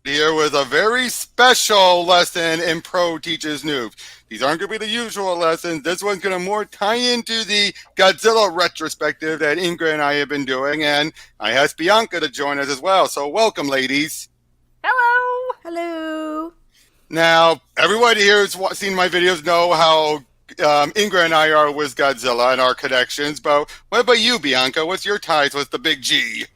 here with a very special lesson in Pro Teaches Noobs. These aren't going to be the usual lessons. This one's going to more tie into the Godzilla Retrospective that Ingrid and I have been doing, and I asked Bianca to join us as well. So welcome, ladies. Hello! Hello! Now, everybody here who's seen my videos know how Ingrid and I are with Godzilla and our connections, but what about you, Bianca? What's your ties with the big G?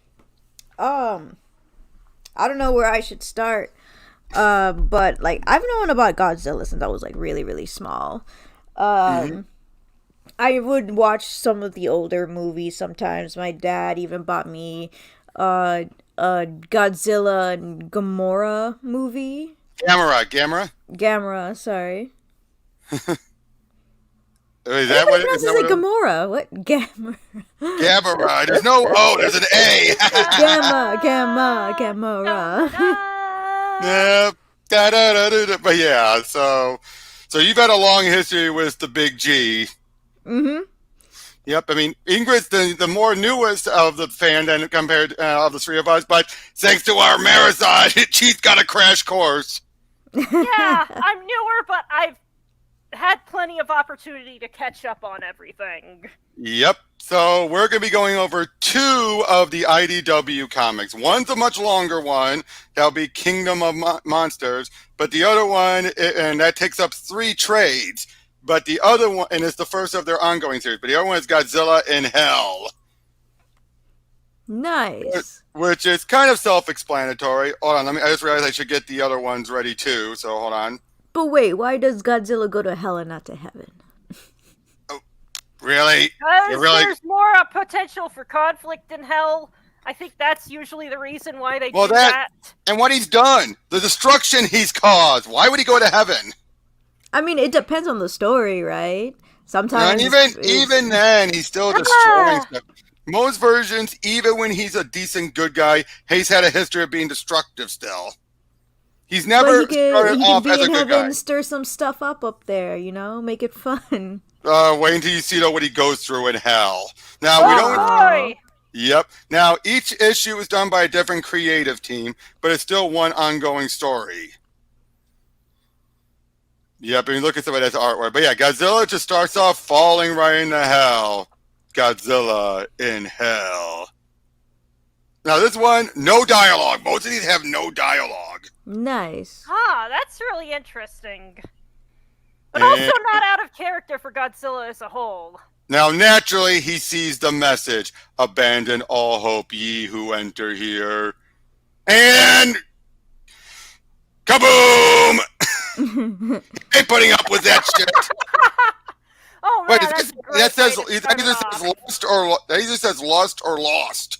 I don't know where I should start. But like I've known about Godzilla since I was like really, really small. I would watch some of the older movies sometimes. My dad even bought me a Godzilla and Gamora movie. Gamera, sorry. Is that what it is? Gamora. What? Gamera. Gamera. There's no O, there's an A. Gamera. Yep. But yeah, so you've had a long history with the big G. Mm-hmm. Yep, I mean, Ingrid's the more newest of the fandom compared of the three of us, but thanks to our marathon, she's got a crash course. Yeah, I'm newer, but I've had plenty of opportunity to catch up on everything. Yep, so we're going to be going over two of the IDW comics. One's a much longer one, that'll be Kingdom of Monsters, but the other one, and that takes up 3 trades. But the other one, and it's the first of their ongoing series, but the other one is Godzilla in Hell. Nice. Which is kind of self-explanatory. Hold on, I just realized I should get the other ones ready too, so hold on. But wait, why does Godzilla go to hell and not to heaven? Oh, really? Because there's more potential for conflict in hell. I think that's usually the reason why they do that. And what he's done, the destruction he's caused. Why would he go to heaven? I mean, it depends on the story, right? Sometimes even then, he's still destroying stuff. Most versions, even when he's a decent good guy, he's had a history of being destructive still. He's never started off as a good guy. Stir some stuff up there, you know? Make it fun. Wait until you see what he goes through in hell. Now, we don't... Boy. Yep. Now, each issue is done by a different creative team, but it's still one ongoing story. Yep, and you look at some of that artwork. But yeah, Godzilla just starts off falling right into hell. Godzilla in Hell. Now this one, no dialogue. Most of these have no dialogue. Nice. Ah, that's really interesting. But also not out of character for Godzilla as a whole. Now, naturally, he sees the message. Abandon all hope, ye who enter here. And... kaboom! Ain't putting up with that shit. Oh man, that says either says lust or lost.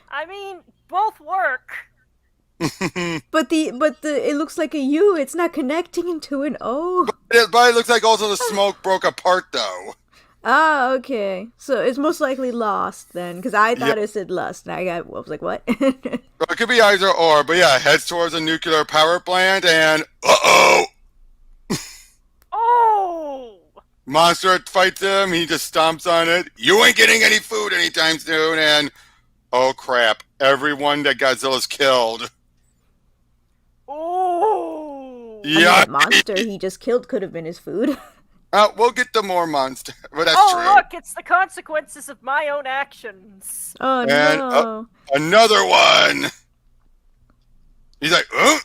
I mean, both work. but it looks like a U. It's not connecting into an O. But it looks like also the smoke broke apart though. Ah, okay. So it's most likely lost then, because I thought it said lust. And I was like, what? Well, it could be either or, but yeah, heads towards a nuclear power plant and uh-oh! Oh! Monster fights him, he just stomps on it. You ain't getting any food anytime soon, and oh crap, everyone that Godzilla's killed. Oh! Yeah. That monster he just killed could have been his food. We'll get to more monster, but that's true. Oh look, it's the consequences of my own actions. Oh and, no. Another one! He's like, huh?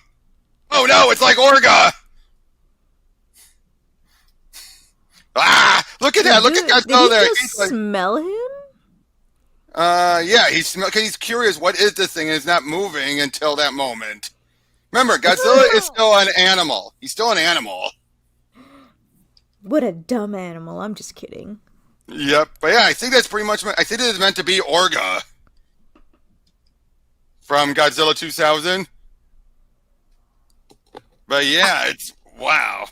Oh no, it's like Orga! Ah! Look at that! Look at Godzilla there! Did he just smell him? Yeah, he's curious, what is this thing? And it's not moving until that moment. Remember, Godzilla is still an animal. He's still an animal. What a dumb animal. I'm just kidding. Yep. But yeah, I think that's pretty much... I think it is meant to be Orga. From Godzilla 2000. But yeah, it's... Wow.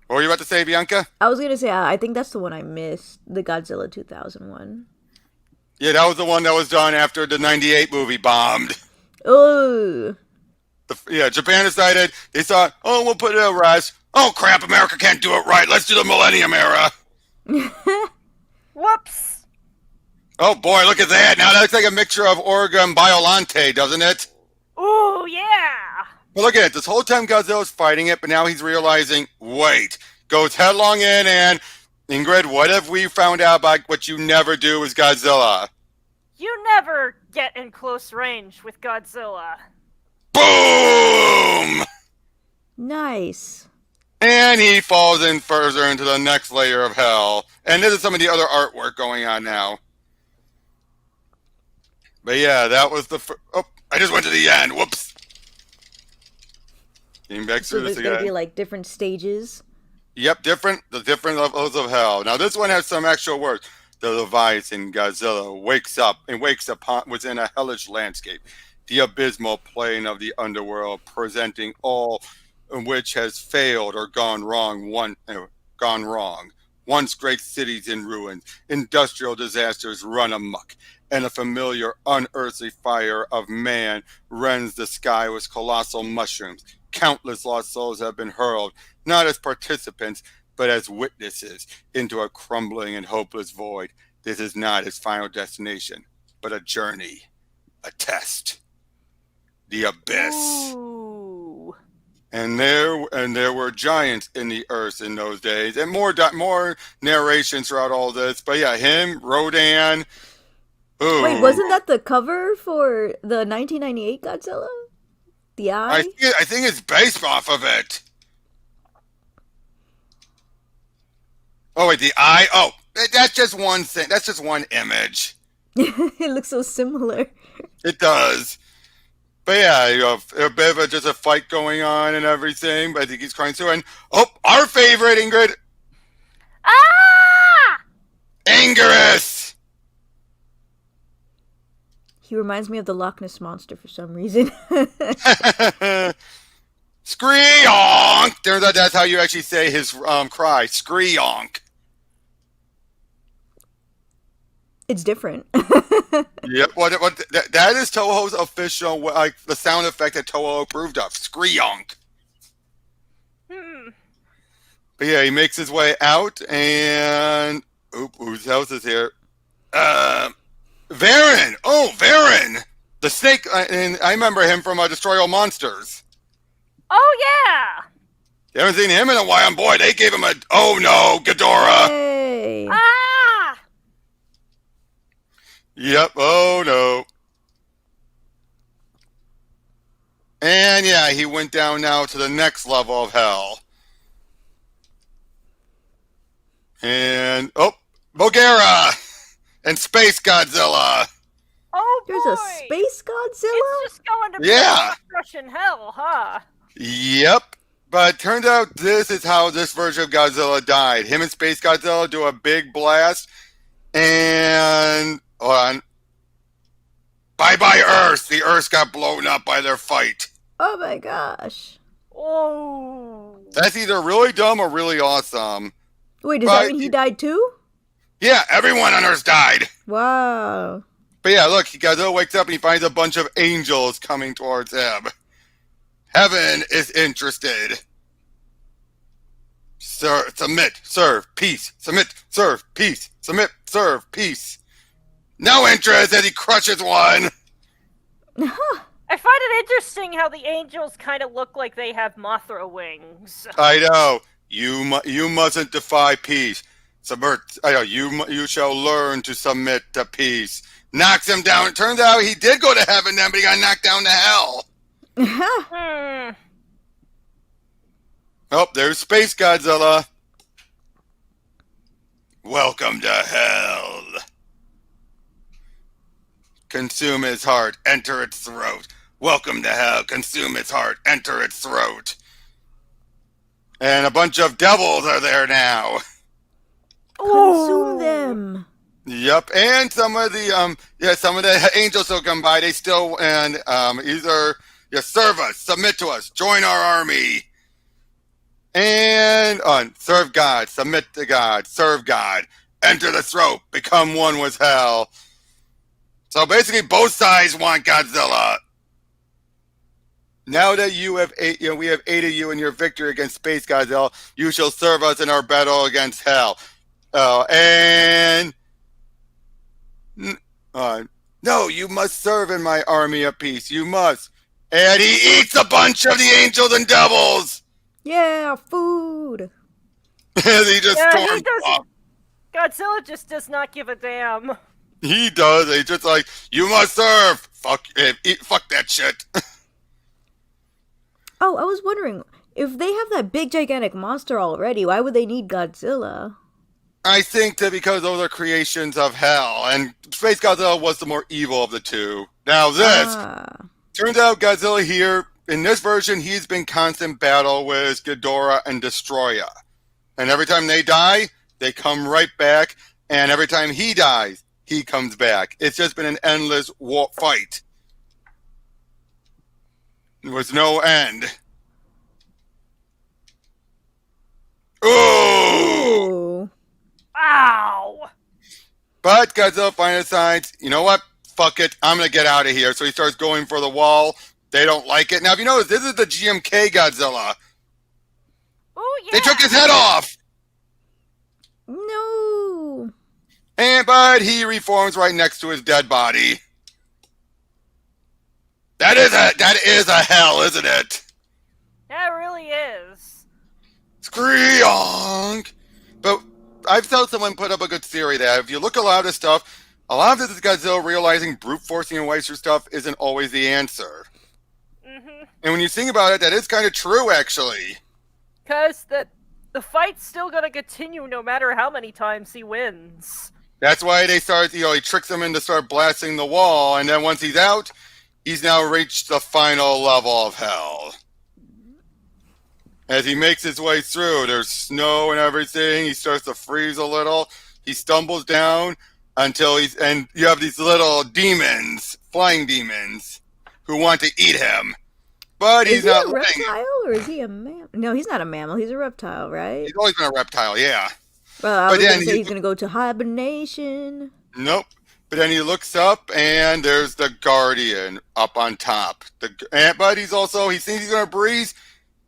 What were you about to say, Bianca? I was going to say, I think that's the one I missed. The Godzilla 2001. Yeah, that was the one that was done after the 98 movie bombed. Oh. Japan decided, they thought, oh, we'll put it at rest. Oh, crap, America can't do it right. Let's do the Millennium Era. Whoops. Oh, boy, look at that. Now that looks like a mixture of Orga and Biolante, doesn't it? Ooh, But look at it. This whole time Godzilla's fighting it, but now he's realizing, wait, goes headlong in, and Ingrid, what have we found out about what you never do as Godzilla? You never get in close range with Godzilla. Boom! Nice. And he falls in further into the next layer of hell. And this is some of the other artwork going on now. But yeah, that was the... Oh, I just went to the end. Whoops. Came back So through there's this gonna again. be like different stages. Yep, the different levels of hell. Now this one has some actual words. The Leviathan Godzilla wakes up within a hellish landscape, the abysmal plain of the underworld, presenting all which has failed or gone wrong. Once great cities in ruins, industrial disasters run amok, and a familiar unearthly fire of man rends the sky with colossal mushrooms. Countless lost souls have been hurled, not as participants, but as witnesses, into a crumbling and hopeless void. This is not his final destination, but a journey, a test, the abyss. Ooh. And there were giants in the earth in those days, and more narrations throughout all this. But yeah, him, Rodan. Ooh. Wait, wasn't that the cover for the 1998 Godzilla? The eye? I think it's based off of it. Oh wait, the eye. Oh, that's just one thing. That's just one image. It looks so similar. It does. But yeah, you know, a bit of just a fight going on and everything. But I think he's crying too. And our favorite, Ingrid, Ah! Anguirus. He reminds me of the Loch Ness Monster for some reason. Screonk! Turns out that's how you actually say his cry. Screonk. It's different. Yep. That is Toho's official, like the sound effect that Toho approved of. Screonk. But yeah, he makes his way out, and whose house is here? Varen. Oh, Varen, the snake. And I remember him from Destroy All Monsters. Oh yeah! You haven't seen him in a while, and boy, they gave him a oh no, Ghidorah. Hey. Ah! Yep. Oh no. And yeah, he went down now to the next level of hell. And Bulgara and Space Godzilla. Oh boy! There's a space Godzilla? It's just going to Yeah. Russian hell, huh? Yep. But it turns out this is how this version of Godzilla died. Him and Space Godzilla do a big blast, and hold on. Bye-bye Earth. The Earth got blown up by their fight. Oh my gosh. Oh. That's either really dumb or really awesome. Wait, does that mean he died too? Yeah, everyone on Earth died. Wow. But yeah, look, Godzilla wakes up and he finds a bunch of angels coming towards him. Heaven is interested. Submit, serve, peace. Submit, serve, peace. Submit, serve, peace. No interest as he crushes one. I find it interesting how the angels kind of look like they have Mothra wings. I know. You mustn't defy peace. You shall learn to submit to peace. Knocks him down. It turns out he did go to heaven then, but he got knocked down to hell. Oh, there's Space Godzilla. Welcome to hell. Consume his heart, enter its throat. Welcome to hell. Consume its heart, enter its throat. And a bunch of devils are there now. Consume them. Yep, and some of the angels will come by. They still either serve us, submit to us, join our army, and serve God, submit to God, serve God, enter the throat, become one with hell. So basically, both sides want Godzilla. Now that we have aided you in your victory against Space Godzilla, you shall serve us in our battle against hell. No, you must serve in my army of peace. You must. And he eats a bunch of the angels and devils. Yeah, food. As he just Yeah, he storms doesn't. off. Godzilla just does not give a damn. He does. He's just like, you must serve. Fuck that shit. Oh, I was wondering, if they have that big gigantic monster already, why would they need Godzilla? I think that because those are creations of hell, and Space Godzilla was the more evil of the two. Now this, turns out Godzilla here, in this version, he's been constant battle with Ghidorah and Destroya. And every time they die, they come right back, and every time he dies, he comes back. It's just been an endless war fight. There was no end. Ooh! Ow! But Godzilla finally decides, you know what? Fuck it. I'm going to get out of here. So he starts going for the wall. They don't like it. Now, if you notice, this is the GMK Godzilla. Oh, yeah. They took his head off. No. But he reforms right next to his dead body. That is a hell, isn't it? That really is. Screonk! But I've felt someone put up a good theory that if you look at a lot of this stuff, a lot of this is Godzilla realizing brute forcing and waster stuff isn't always the answer. Mm-hmm. And when you think about it, that is kind of true, actually. Because the fight's still gonna continue no matter how many times he wins. That's why they start, he tricks him into start blasting the wall, and then once he's out, he's now reached the final level of hell. As he makes his way through, there's snow and everything. He starts to freeze a little. He stumbles down until and you have these little demons, flying demons, who want to eat him. But he's not letting. Is he a reptile or is he a mammal? No, he's not a mammal. He's a reptile, right? He's always been a reptile, yeah. Well, I was going to say he's going to go to hibernation. Nope. But then he looks up, and there's the Guardian up on top. But he thinks he's going to breathe.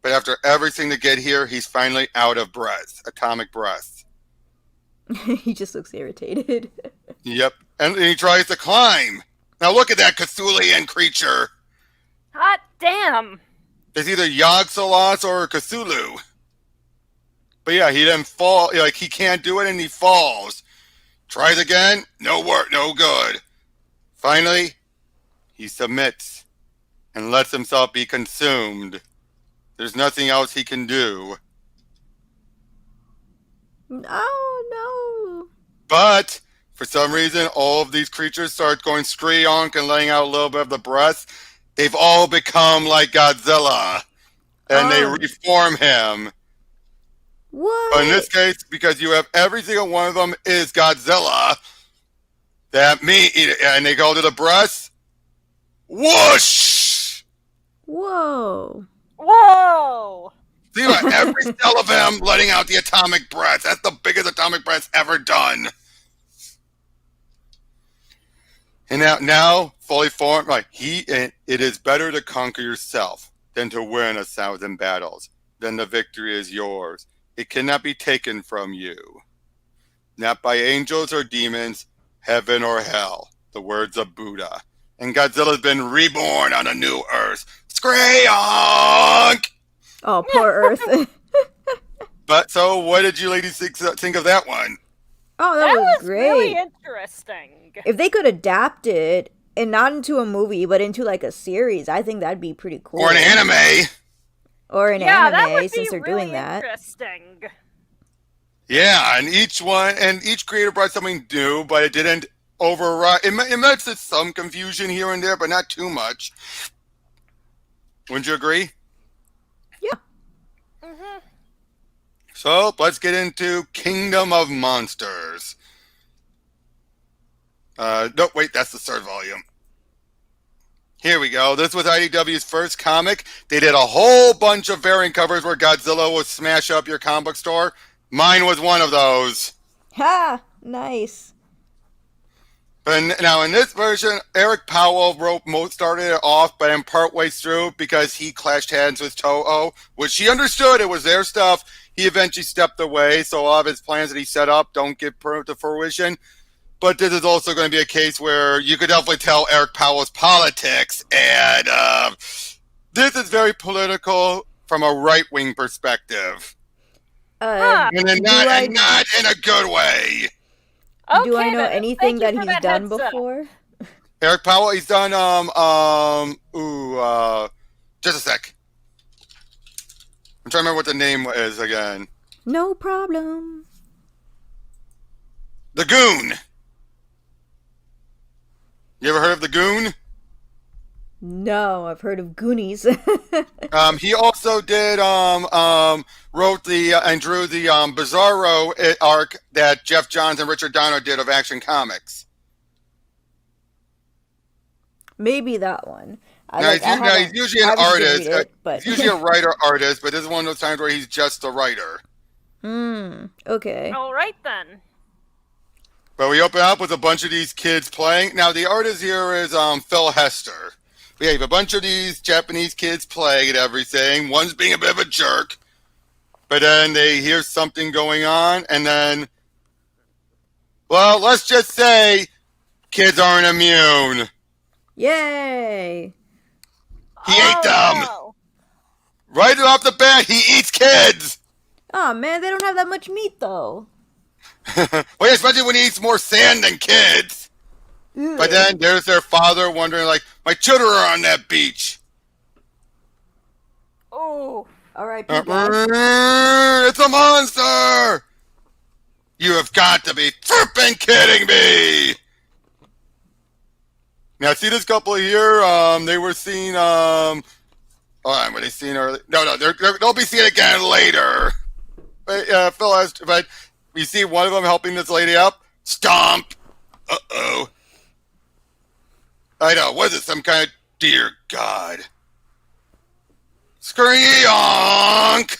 But after everything to get here, he's finally out of breath, atomic breath. He just looks irritated. Yep. And he tries to climb. Now look at that Cthulian creature. Hot damn. It's either Yogg-Sothoth or Cthulhu. But yeah, he then falls. Like, he can't do it, and he falls. Tries again. No work. No good. Finally, he submits and lets himself be consumed. There's nothing else he can do. Oh, no. But, for some reason, all of these creatures start going screonk and letting out a little bit of the breath. They've all become like Godzilla. And they reform him. What? But in this case, because you have every single one of them is Godzilla, and they go to the breath. Whoosh! Whoa. Whoa! See about every cell of him letting out the atomic breath. That's the biggest atomic breath ever done. And now fully formed, it is better to conquer yourself than to win 1,000 battles. Then the victory is yours. It cannot be taken from you. Not by angels or demons, heaven or hell. The words of Buddha. And Godzilla's been reborn on a new Earth. Screonk! Oh, poor Earth. But so, what did you ladies think of that one? Oh, that was great. Really interesting. If they could adapt it, and not into a movie, but into like a series, I think that'd be pretty cool. Or an anime. Or an that anime, would since be they're really doing that. Interesting. Yeah, and each creator brought something new, but it didn't override. It meant some confusion here and there, but not too much. Wouldn't you agree? Yeah. Mm-hmm. So, let's get into Kingdom of Monsters. No, wait, that's the third volume. Here we go. This was IDW's first comic. They did a whole bunch of variant covers where Godzilla would smash up your comic book store. Mine was one of those. Ha! Nice. But now in this version, Eric Powell started it off, but in partway through, because he clashed hands with Toho, which he understood it was their stuff, he eventually stepped away, so a lot of his plans that he set up don't get to fruition. but this is also going to be a case where you could definitely tell Eric Powell's politics, and this is very political from a right-wing perspective. And not in a good way. Okay, do I know anything that he's done before? Eric Powell, he's done just a sec. I'm trying to remember what the name is again. No problem. The Goon. You ever heard of The Goon? No, I've heard of Goonies. He also did wrote and drew the Bizarro arc that Jeff Johns and Richard Donner did of Action Comics. Maybe that one. He's usually an artist. He's usually a writer-artist, but this is one of those times where he's just a writer. Okay. All right, then. But we open up with a bunch of these kids playing. Now, the artist here is Phil Hester. We have a bunch of these Japanese kids playing and everything. One's being a bit of a jerk. But then they hear something going on, and then... Well, let's just say kids aren't immune. Yay! He ate them! No. Right off the bat, he eats kids! Oh man, they don't have that much meat though. Well, yeah, especially when he eats more sand than kids. Ew. But then there's their father wondering, like, my children are on that beach. Oh. Alright, It's a monster! You have got to be frippin' kidding me! Now, see this couple here? They were seen, hold on, were they seen early? No, they'll be seen again later. But, Phil has, but you see one of them helping this lady up? Stomp! Uh-oh. I know, was it some kind of, dear God. Screonk!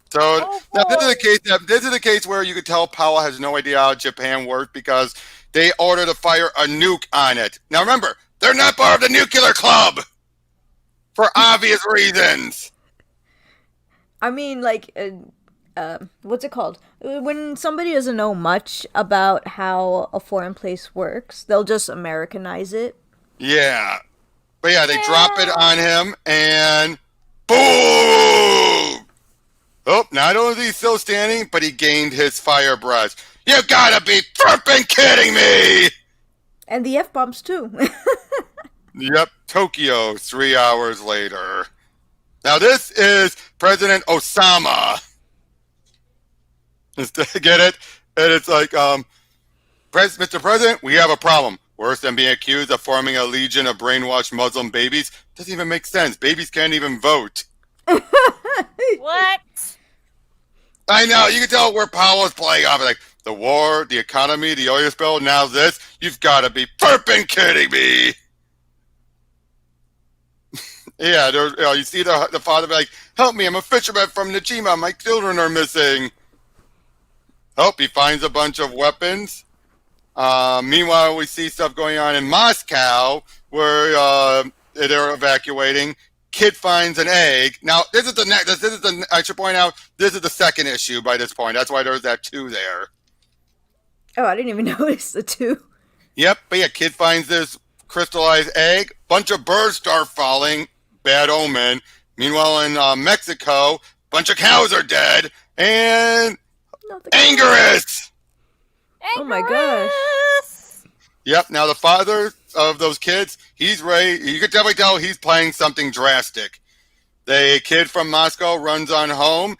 So, now this is the case where you could tell Powell has no idea how Japan works because they ordered to fire a nuke on it. Now remember, they're not part of the nuclear club! For obvious reasons! I mean, like, what's it called? When somebody doesn't know much about how a foreign place works, they'll just Americanize it. Yeah. But yeah, they drop it on him, and boom! Oh, not only is he still standing, but he gained his fire breath. You gotta be frippin' kidding me! And the F-bombs, too. Yep, Tokyo, 3 hours later. Now this is President Osama. Get it? And it's like, Mr. President, we have a problem. Worse than being accused of forming a legion of brainwashed Muslim babies. Doesn't even make sense. Babies can't even vote. What? I know, you can tell where Powell's playing off. Like, the war, the economy, the oil spill, now this. You've got to be frippin' kidding me. Yeah, you see the father be like, help me, I'm a fisherman from Najima, my children are missing. Oh, he finds a bunch of weapons. Meanwhile, we see stuff going on in Moscow where they're evacuating. Kid finds an egg. Now, I should point out, this is the second issue by this point. That's why there's that 2 there. Oh, I didn't even notice the 2. Yep, but yeah, kid finds this crystallized egg. Bunch of birds start falling. Bad omen. Meanwhile, in Mexico, bunch of cows are dead. And Angerus! Oh my gosh. Yep, now the father of those kids, he's ready. You could definitely tell he's playing something drastic. The kid from Moscow runs on home.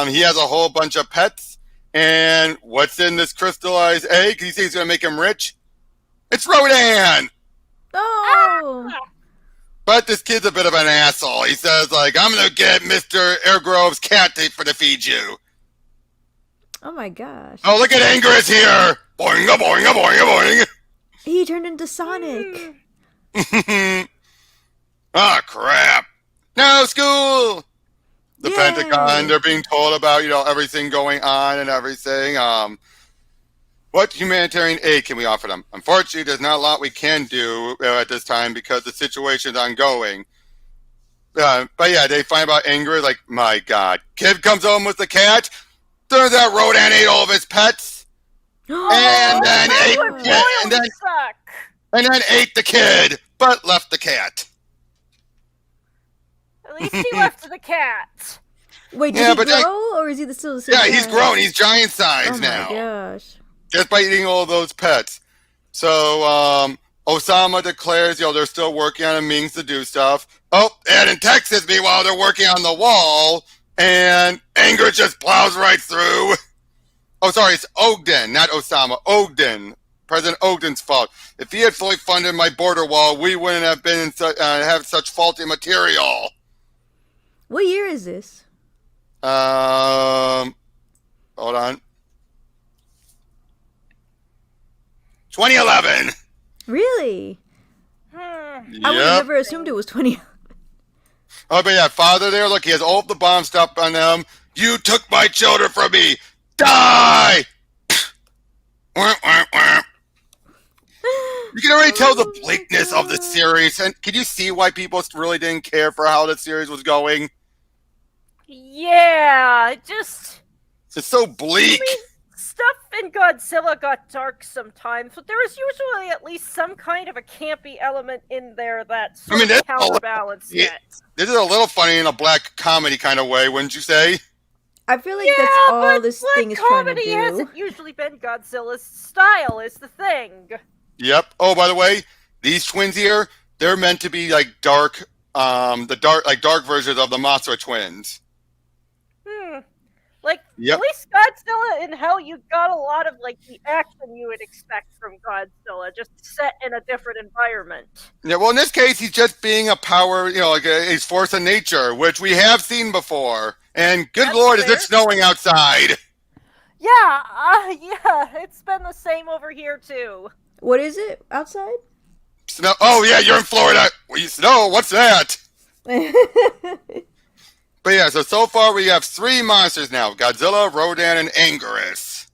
He has a whole bunch of pets. And what's in this crystallized egg? He thinks he's going to make him rich. It's Rodan! Oh! But this kid's a bit of an asshole. He says, like, I'm going to get Mr. Airgrove's cat for to feed you. Oh my gosh. Oh, look at Angerus here! Boing-a, boing-a, boing-a, boing! He turned into Sonic. Ah, crap. No school! The Yay. Pentagon, they're being told about, everything going on and everything. What humanitarian aid can we offer them? Unfortunately, there's not a lot we can do at this time because the situation's ongoing. But yeah, they find out Ingrid, like, my God. Kid comes home with the cat. Turns out Rodan ate all of his pets. And then ate that would the kid, really suck. and then ate the kid, but left the cat. At least he left the cat. Wait, did he grow, or is he still the same Yeah, size? he's grown. He's giant size now. Oh my gosh. Just by eating all those pets. So, Osama declares, they're still working on a means to do stuff. Oh, and in Texas, meanwhile, they're working on the wall, and Ingrid just plows right through. Oh, sorry, it's Ogden, not Osama. Ogden. President Ogden's fault. If he had fully funded my border wall, we wouldn't have been have such faulty material. What year is this? Hold on. 2011. Really? Yep. I would have never assumed it was 20. Oh, but yeah, father there, look, he has all the bomb stuff on them. You took my children from me. Die! Wah, wah, wah. You can already tell the bleakness of the series. And can you see why people really didn't care for how the series was going? Yeah, It's so bleak. I mean, stuff in Godzilla got dark sometimes, but there was usually at least some kind of a campy element in there that sort of counterbalanced it. This is a little funny in a black comedy kind of way, wouldn't you say? I feel like that's all this thing is trying to do. Comedy hasn't usually been Godzilla's style, is the thing. Yep. Oh, by the way, these twins here, they're meant to be like dark versions of the Mothra twins. At least Godzilla in Hell, you got a lot of the action you would expect from Godzilla, just set in a different environment. Yeah, well, in this case, he's just being a power, a force of nature, which we have seen before. And good Lord, is it snowing outside? Yeah, it's been the same over here too. What is it outside? Snow. Oh yeah, you're in Florida. Snow. What's that? But yeah, so far we have 3 monsters now: Godzilla, Rodan, and Anguirus.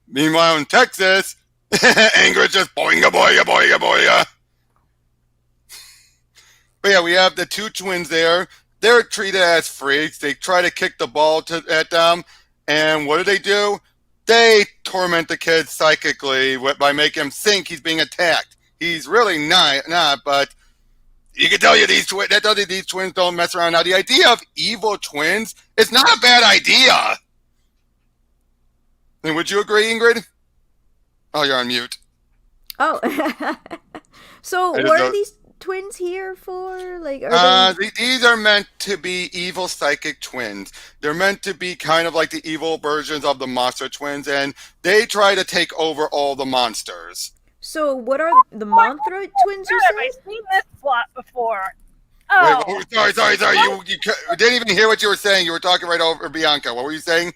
Meanwhile, in Texas, Anguirus just boinga boinga boinga boinga. But yeah, we have the 2 twins there. They're treated as freaks. They try to kick the ball at them, and what do? They torment the kid psychically by making him think he's being attacked. He's really not, but you can tell these twins don't mess around. Now, the idea of evil twins is not a bad idea. And would you agree, Ingrid? Oh, you're on mute. Oh. So, what are these twins here for? These are meant to be evil psychic twins. They're meant to be kind of like the evil versions of the monster twins, and they try to take over all the monsters. So, what are the Mothra twins you said? I've seen this plot before. Oh. Wait, sorry. You didn't even hear what you were saying. You were talking right over Bianca. What were you saying?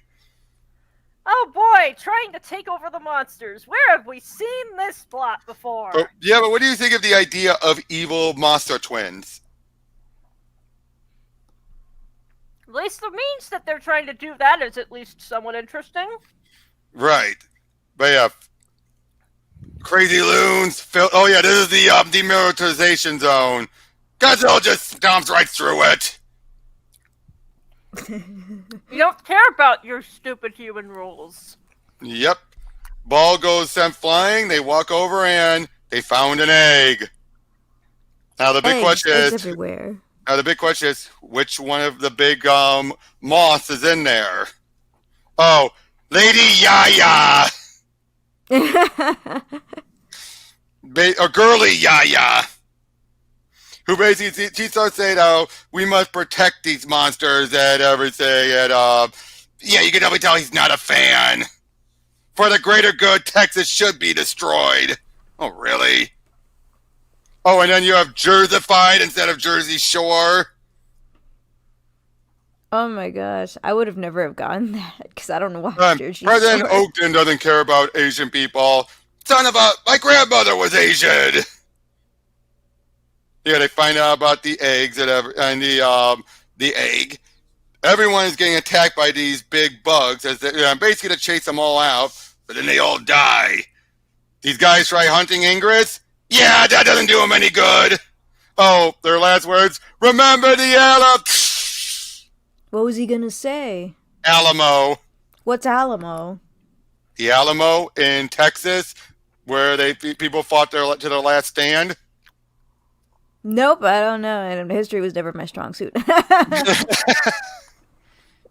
Oh boy, trying to take over the monsters. Where have we seen this plot before? But what do you think of the idea of evil monster twins? At least the means that they're trying to do that is at least somewhat interesting. Right. But yeah. Crazy loons. Oh yeah, this is the demilitarization zone. Godzilla just stomps right through it. You don't care about your stupid human rules. Yep. Ball goes sent flying. They walk over and they found an egg. Now the big question is everywhere. Now the big question is which one of the big moths is in there? Oh, Lady Yaya. Or Girly Yaya. Who basically, she starts saying, "Oh, we must protect these monsters and everything." And yeah, you can definitely tell he's not a fan. For the greater good, Texas should be destroyed. Oh, really? Oh, and then you have Jerseyfied instead of Jersey Shore. Oh my gosh, I would have never have gotten that because I don't know why Jersey President Shore. Ogden doesn't care about Asian people. My grandmother was Asian. Yeah, they find out about the eggs and the egg. Everyone is getting attacked by these big bugs as basically to chase them all out, but then they all die. These guys try hunting Ingrid. Yeah, that doesn't do them any good. Oh, their last words. Remember the Alamo. What was he gonna say? Alamo. What's Alamo? The Alamo in Texas, where people fought to their last stand. Nope, I don't know. And history was never my strong suit.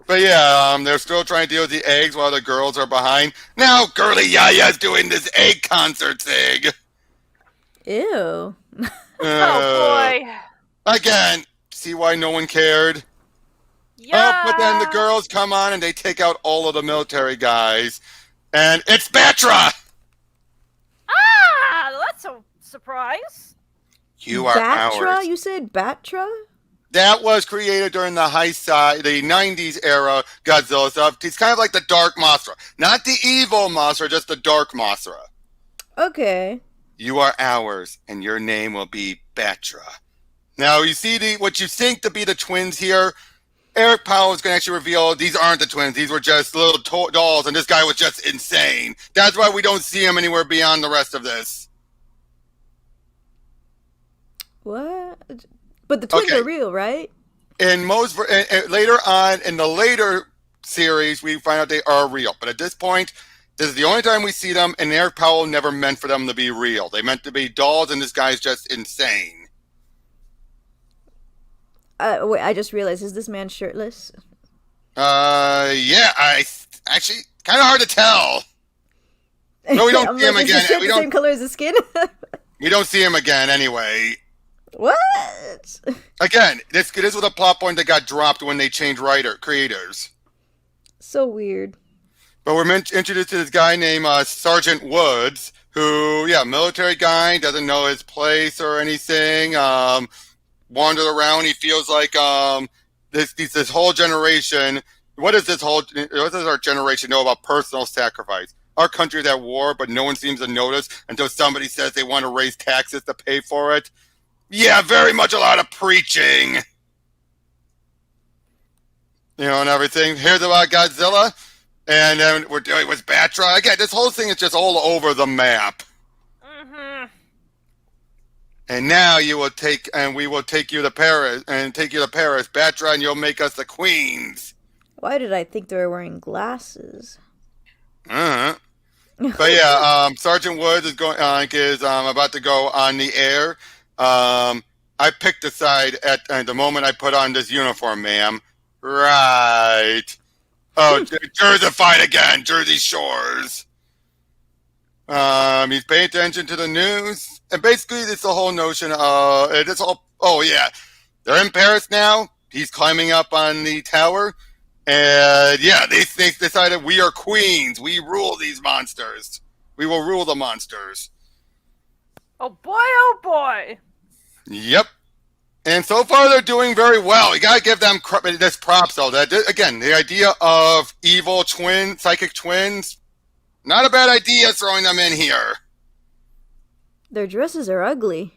But yeah, they're still trying to deal with the eggs while the girls are behind. Now, Girly Yaya's doing this egg concert thing. Ew. Oh boy. Again, see why no one cared? Yeah. Oh, but then the girls come on and they take out all of the military guys. And it's Batra! Ah, that's a surprise. You are Batra? ours. You said Batra? That was created during the the 90s era Godzilla stuff. He's kind of like the Dark Mothra. Not the evil Mothra, just the Dark Mothra. Okay. You are ours, and your name will be Batra. Now, you see what you think to be the twins here. Eric Powell is going to actually reveal these aren't the twins. These were just little dolls, and this guy was just insane. That's why we don't see him anywhere beyond the rest of this. What? But the twins are real, right? In later on, in the later series, we find out they are real. But at this point, this is the only time we see them, and Eric Powell never meant for them to be real. They meant to be dolls, and this guy's just insane. Wait, I just realized, is this man shirtless? Yeah, actually, kind of hard to tell. No, we don't see him again. Is the shirt the same color as the skin? We don't see him again anyway. What? Again, this was a plot point that got dropped when they changed creators. So weird. But we're introduced to this guy named Sergeant Woods, who, military guy, doesn't know his place or anything. Wandered around. He feels like this whole generation. What does our generation know about personal sacrifice? Our country's at war, but no one seems to notice until somebody says they want to raise taxes to pay for it. Yeah, very much a lot of preaching. And everything. Here's about Godzilla. And then we're doing with Batra. Again, this whole thing is just all over the map. Mm-hmm. And now we will take you to Paris, Batra, and you'll make us the queens. Why did I think they were wearing glasses? But yeah, Sergeant Woods is about to go on the air. I picked a side at the moment I put on this uniform, ma'am. Right. Oh, Jersey fight again. Jersey Shores. He's paying attention to the news. And basically, it's the whole notion of... They're in Paris now. He's climbing up on the tower. And, they decided we are queens. We rule these monsters. We will rule the monsters. Oh, boy. Yep. And so far, they're doing very well. You gotta give them this props, though. Again, the idea of evil psychic twins, not a bad idea throwing them in here. Their dresses are ugly.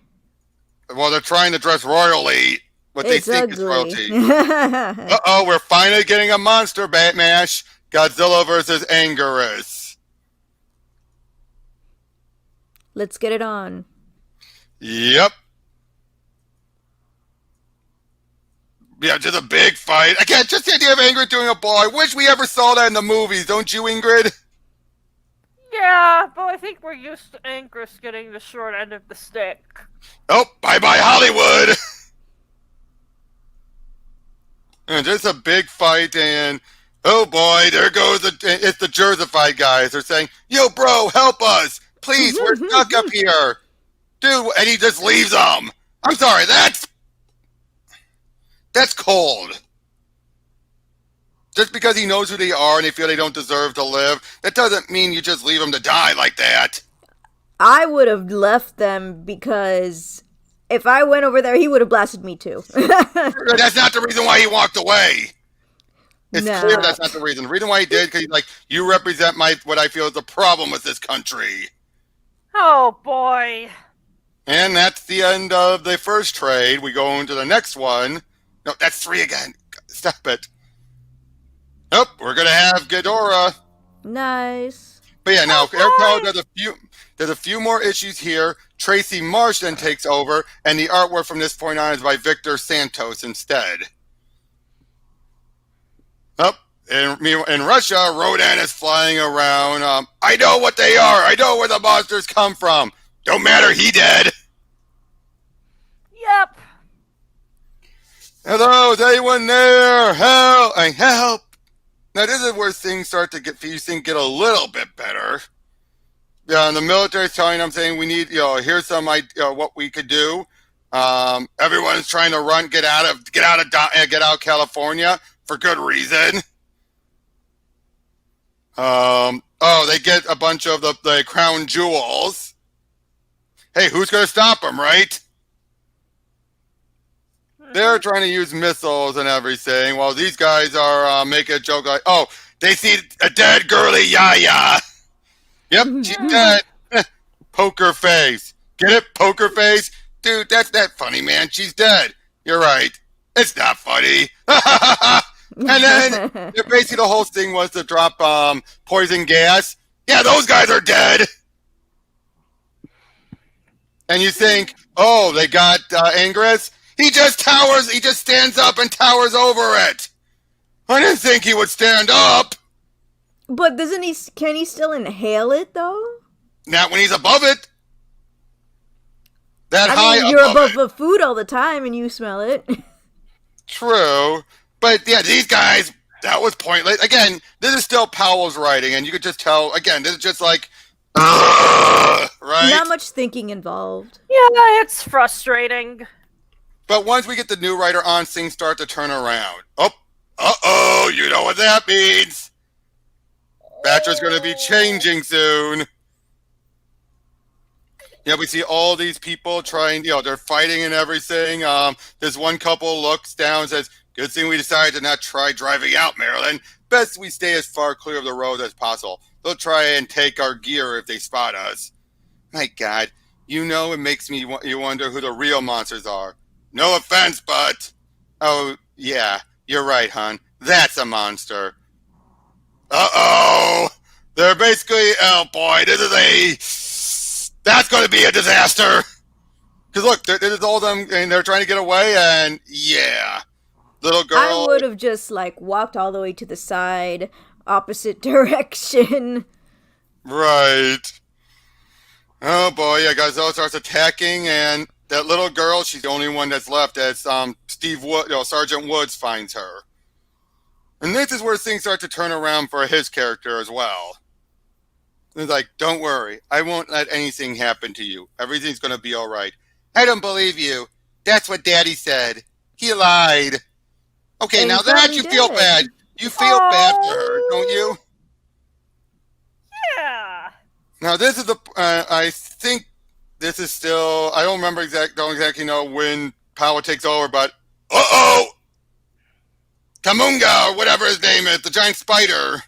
Well, they're trying to dress royally, what they think is royalty. Uh-oh, we're finally getting a monster mash. Godzilla versus Anguirus. Let's get it on. Yep. Yeah, just a big fight. Again, just the idea of Ingrid doing a ball. I wish we ever saw that in the movies, don't you, Ingrid? Yeah, but I think we're used to Anguirus getting the short end of the stick. Oh, bye-bye Hollywood! And just a big fight, and oh boy, there goes it's the Jersified guys. They're saying, yo, bro, help us! Please, we're stuck up here! Dude, and he just leaves them! I'm sorry, that's cold. Just because he knows who they are and they feel they don't deserve to live, that doesn't mean you just leave them to die like that. I would have left them because if I went over there, he would have blasted me too. That's not the reason why he walked away. It's clear that's not the reason. The reason why he did, because he's like, you represent what I feel is the problem with this country. Oh, boy. And that's the end of the first trade. We go into the next one. No, that's 3 again. Stop it. Nope, we're going to have Ghidorah. Nice. But yeah, now, Eric Powell there's a few more issues here. Tracy Marsh then takes over, and the artwork from this point on is by Victor Santos instead. Oh, in Russia, Rodan is flying around. I know what they are. I know where the monsters come from. Don't matter. He dead. Yep. Hello, is anyone there? Help! Now this is where things start to get a little bit better. Yeah, and the military's telling them, saying we need, here's some what we could do. Everyone's trying to run, get out of California for good reason. They get a bunch of the crown jewels. Hey, who's gonna stop them, right? They're trying to use missiles and everything, while these guys are making a joke like, "Oh, they see a dead girly Yaya." Yep, she's dead. Poker face. Get it? Poker face? Dude, that's not funny, man. She's dead. You're right. It's not funny. And then basically the whole thing was to drop poison gas. Yeah, those guys are dead. And you think, oh, they got Ingress? He just stands up and towers over it. I didn't think he would stand up. But can he still inhale it, though? Not when he's above it. You're above the food all the time and you smell it. True. But yeah, these guys, that was pointless. Again, this is still Powell's writing, and you could just tell, again, this is just like, right? Not much thinking involved. Yeah, it's frustrating. But once we get the new writer on, things start to turn around. Oh, you know what that means. Thatcher's going to be changing soon. Yeah, we see all these people trying, they're fighting and everything. This one couple looks down and says, good thing we decided to not try driving out, Maryland. Best we stay as far clear of the road as possible. They'll try and take our gear if they spot us. My God, it makes me you wonder who the real monsters are. No offense, but... Oh, yeah, you're right, hon. That's a monster. Uh-oh! They're basically... Oh, boy, that's going to be a disaster! Because, look, there's all them, and they're trying to get away, and, yeah. Little girl... I would have just, walked all the way to the side, opposite direction. Right. Oh, boy, yeah, Godzilla starts attacking, and... That little girl, she's the only one that's left as Sergeant Woods finds her. And this is where things start to turn around for his character as well. He's like, don't worry, I won't let anything happen to you. Everything's going to be all right. I don't believe you. That's what Daddy said. He lied. Okay, now that you feel bad. You feel bad for her, don't you? Yeah. Now this is I think this is still, I don't exactly know when Powell takes over, but Kamunga, or whatever his name is, the giant spider.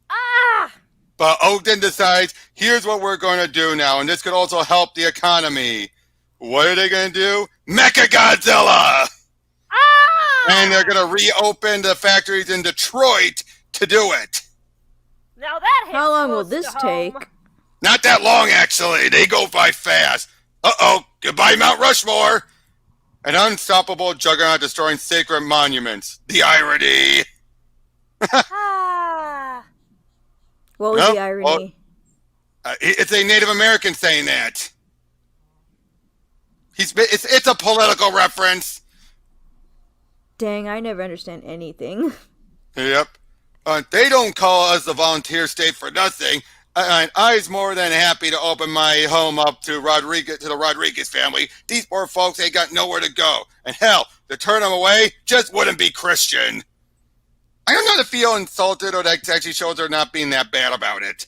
Ah! But Ogden decides, here's what we're going to do now, and this could also help the economy. What are they going to do? Mechagodzilla! Ah! And they're going to reopen the factories in Detroit to do it. Now that hits How long will close this to take? home. Not that long, actually. They go by fast. Goodbye, Mount Rushmore. An unstoppable juggernaut destroying sacred monuments. The irony. Ah. What was the irony? It's a Native American saying that. It's a political reference. Dang, I never understand anything. Yep. They don't call us the volunteer state for nothing. And I's more than happy to open my home up to the Rodriguez family. These poor folks ain't got nowhere to go. And hell, to turn them away just wouldn't be Christian. I don't know to feel insulted, or that actually shows they're not being that bad about it.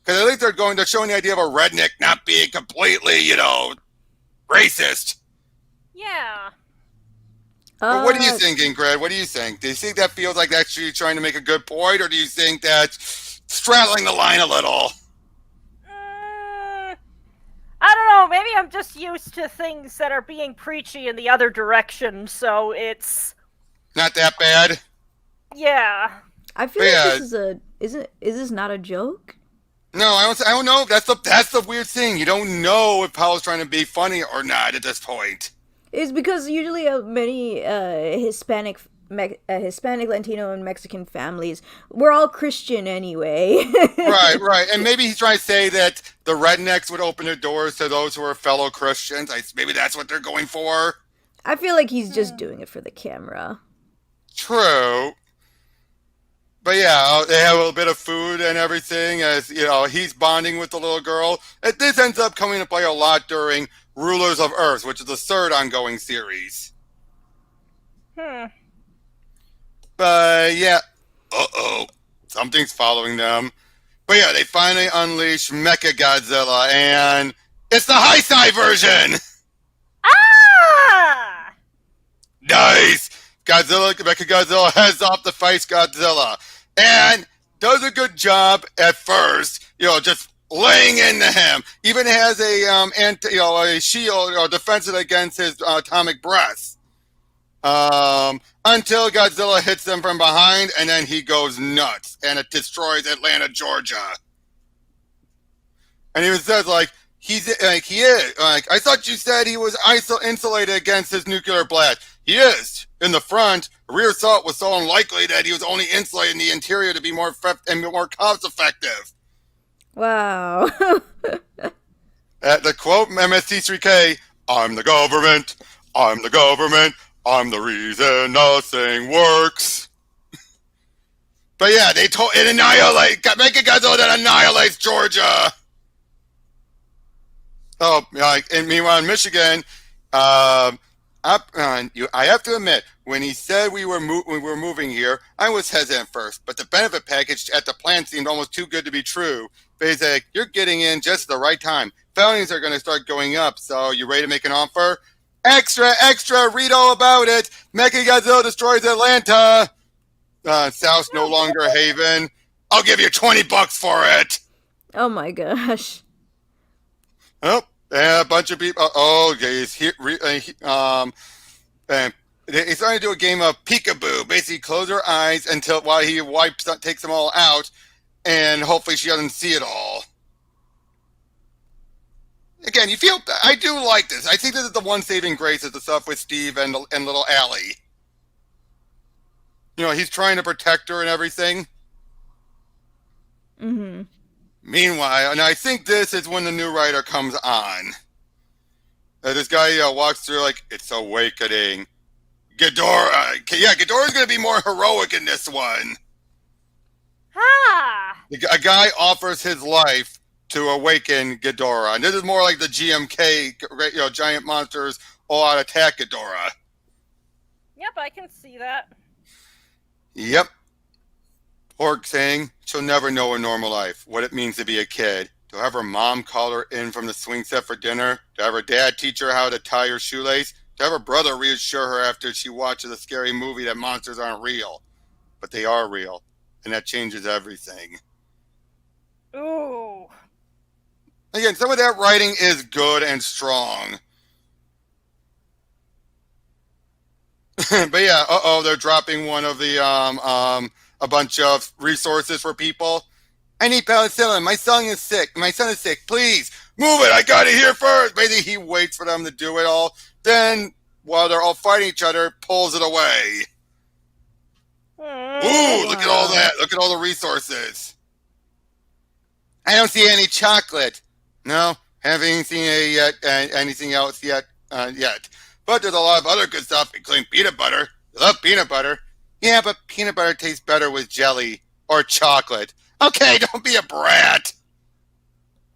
Because at least they're showing the idea of a redneck not being completely, racist. Yeah. What do you think, Ingrid? What do you think? Do you think that feels like actually trying to make a good point, or do you think that's straddling the line a little? I don't know. Maybe I'm just used to things that are being preachy in the other direction, so it's not that bad. Yeah. I feel like this is this not a joke? No, I don't know. That's the weird thing. You don't know if Powell's trying to be funny or not at this point. It's because usually many Hispanic Hispanic, Latino, and Mexican families. We're all Christian anyway. Right. And maybe he's trying to say that the rednecks would open their doors to those who are fellow Christians. Maybe that's what they're going for. I feel like he's just doing it for the camera. True. But yeah, they have a little bit of food and everything as, he's bonding with the little girl. And this ends up coming to play a lot during Rulers of Earth, which is the third ongoing series. But yeah, something's following them. But yeah, they finally unleash Mechagodzilla, and it's the high-side version! Ah! Nice! Mechagodzilla heads off to fight Godzilla, and does a good job at first, just laying into him. Even has a shield or defensive against his atomic breath. Until Godzilla hits them from behind, and then he goes nuts, and it destroys Atlanta, Georgia. And he says, he is. I thought you said he was insulated against his nuclear blast. He is. In the front, the rear assault was so unlikely that he was only insulated in the interior to be more cost-effective. Wow. At the quote, MST3K, I'm the government, I'm the government, I'm the reason nothing works. But yeah, it Mechagodzilla that annihilates Georgia. Oh, and meanwhile in Michigan, I have to admit, when he said we were moving here, I was hesitant first, but the benefit package at the plant seemed almost too good to be true. But he's like, you're getting in just at the right time. Felonies are going to start going up, so you ready to make an offer? Extra, read all about it. Mechagodzilla destroys Atlanta. South's no longer a haven. I'll give you $20 for it. Oh my gosh. Oh, yeah, a bunch of people. He's here. And he's starting to do a game of peekaboo. Basically, close her eyes while he takes them all out, and hopefully she doesn't see it all. Again, I do like this. I think this is the one saving grace is the stuff with Steve and little Allie. He's trying to protect her and everything. Mm-hmm. Meanwhile, and I think this is when the new writer comes on. This guy walks through it's awakening. Ghidorah. Ghidorah's going to be more heroic in this one. A guy offers his life to awaken Ghidorah. And this is more like the GMK, giant monsters all out attack Ghidorah. Yep, I can see that. Yep. Hork saying she'll never know a normal life, what it means to be a kid. To have her mom call her in from the swing set for dinner. To have her dad teach her how to tie her shoelace. To have her brother reassure her after she watches a scary movie that monsters aren't real. But they are real. And that changes everything. Ooh. Again, some of that writing is good and strong. But yeah, they're dropping one of the a bunch of resources for people. I need penicillin. My son is sick. Please move it. I got it here first. Basically, he waits for them to do it all. Then, while they're all fighting each other, pulls it away. Ooh, look at all that. Look at all the resources. I don't see any chocolate. No, haven't seen anything else yet. But there's a lot of other good stuff, including peanut butter. I love peanut butter. Yeah, but peanut butter tastes better with jelly or chocolate. Okay, don't be a brat.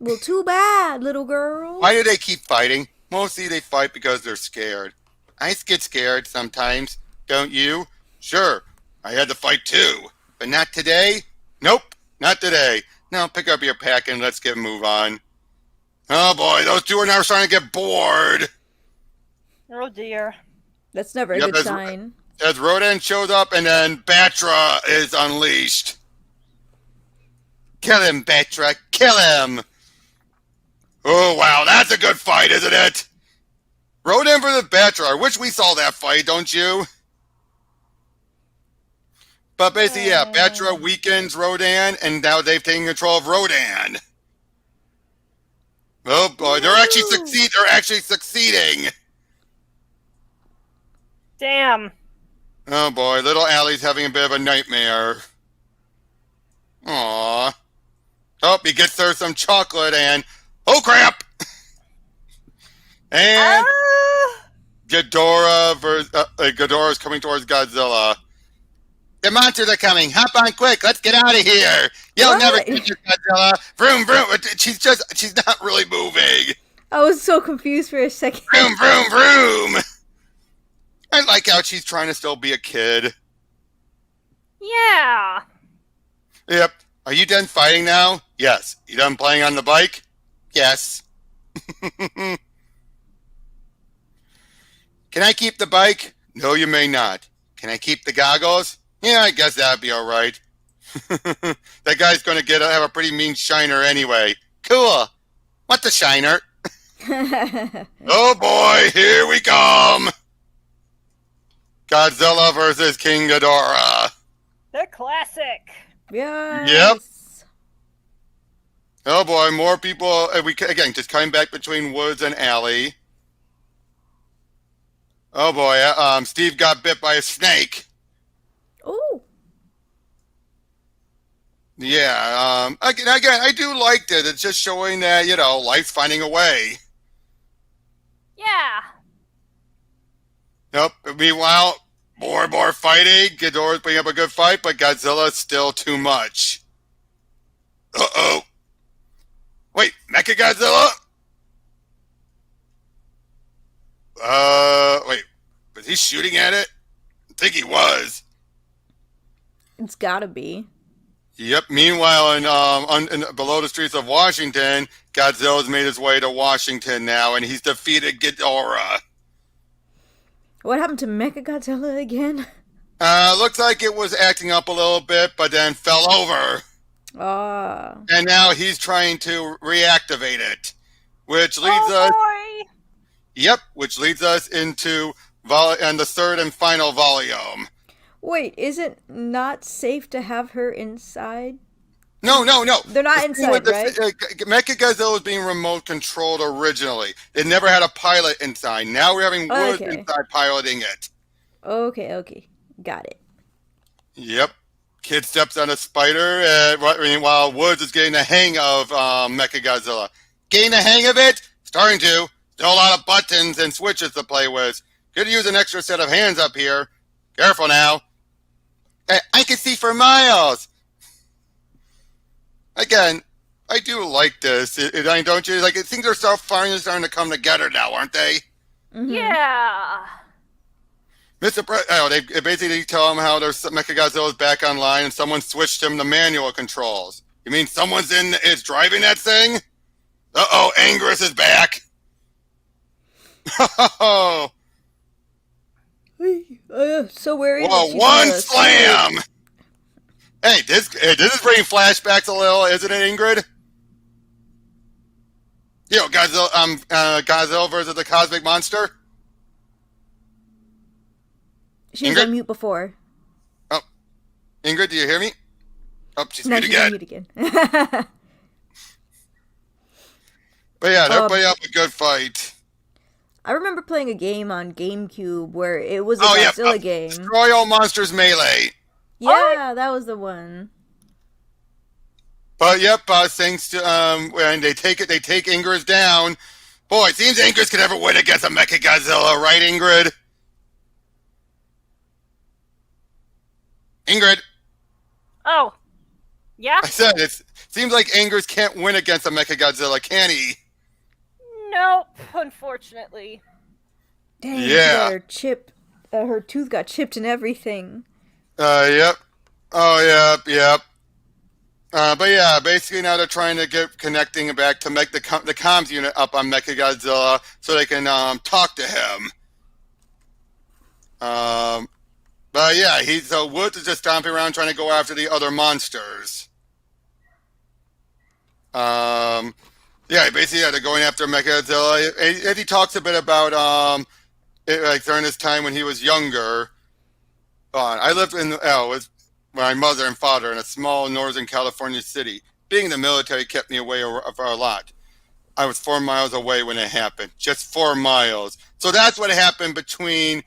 Well, too bad, little girl. Why do they keep fighting? Mostly they fight because they're scared. I get scared sometimes, don't you? Sure, I had to fight too. But not today? Nope, not today. Now pick up your pack and let's move on. Oh boy, those two are now starting to get bored. Oh dear. That's never a good sign. As Rodan shows up and then Batra is unleashed. Kill him, Batra, kill him! Oh wow, that's a good fight, isn't it? Rodan versus Batra. I wish we saw that fight, don't you? But basically, yeah, Batra weakens Rodan, and now they've taken control of Rodan. Oh boy, they're actually succeeding. Damn. Oh boy, little Allie's having a bit of a nightmare. Aww. Oh, he gets her some chocolate and... Oh crap! And Ghidorah's coming towards Godzilla. The monsters are coming. Hop on quick. Let's get out of here. You'll never catch your Godzilla. Vroom, vroom. She's not really moving. I was so confused for a second. Vroom, vroom, vroom. I like how she's trying to still be a kid. Yeah. Yep. Are you done fighting now? Yes. You done playing on the bike? Yes. Can I keep the bike? No, you may not. Can I keep the goggles? Yeah, I guess that'd be all right. That guy's going to have a pretty mean shiner anyway. Cool. What's a shiner? Oh boy, here we come. Godzilla versus King Ghidorah. The classic. Yes. Yep. Oh boy, more people. Again, just coming back between Woods and Allie. Oh boy, Steve got bit by a snake. Oh. Yeah. Again, I do like that. It's just showing that life's finding a way. Yeah. Nope. Meanwhile, more and more fighting. Ghidorah's putting up a good fight, but Godzilla's still too much. Uh-oh. Wait, Mechagodzilla? Wait. Was he shooting at it? I think he was. It's gotta be. Yep. Meanwhile, below the streets of Washington, Godzilla's made his way to Washington now, and he's defeated Ghidorah. What happened to Mechagodzilla again? Looks like it was acting up a little bit, but then fell over. Ah. And now he's trying to reactivate it, which leads us. Boy. Yep, which leads us into the third and final volume. Wait, is it not safe to have her inside? No. They're not inside, right? Mechagodzilla was being remote controlled originally. It never had a pilot inside. Now we're having Woods inside piloting it. Okay. Got it. Yep. Kid steps on a spider while Woods is getting the hang of Mechagodzilla. Getting the hang of it? Starting to. Still a lot of buttons and switches to play with. Could use an extra set of hands up here. Careful now. I can see for miles. Again, I do like this. Don't you? Like, things are finally starting to come together now, aren't they? Mm-hmm. Yeah. They basically tell him how their Mechagodzilla's back online and someone switched him to manual controls. You mean someone's is driving that thing? Uh-oh, Anguirus is back. Oh. So worried. Whoa, one slam! Hey, this is bringing flashbacks a little, isn't it, Ingrid? Godzilla versus the Cosmic Monster. She was on mute before. Oh, Ingrid, do you hear me? Oh, she's on mute again. But yeah, they're putting up a good fight. I remember playing a game on GameCube where it was a Godzilla game. Destroy All Monsters Melee. Yeah, that was the one. But yep, thanks to when they take Ingrid down. Boy, it seems Ingrid could ever win against a Mechagodzilla, right, Ingrid? Ingrid. Oh. Yeah? I said it seems like Ingrid can't win against a Mechagodzilla, can he? Nope, unfortunately. Dang, yeah. Her tooth got chipped and everything. Yep. Oh, yep. But yeah, basically now they're trying to get connecting back to make the comms unit up on Mechagodzilla so they can talk to him. But yeah, Woods is just stomping around trying to go after the other monsters. Yeah, basically they're going after Mechagodzilla. And he talks a bit about during his time when he was younger. I lived with my mother and father in a small northern California city. Being in the military kept me away for a lot. I was 4 miles away when it happened. Just 4 miles. So that's what happened between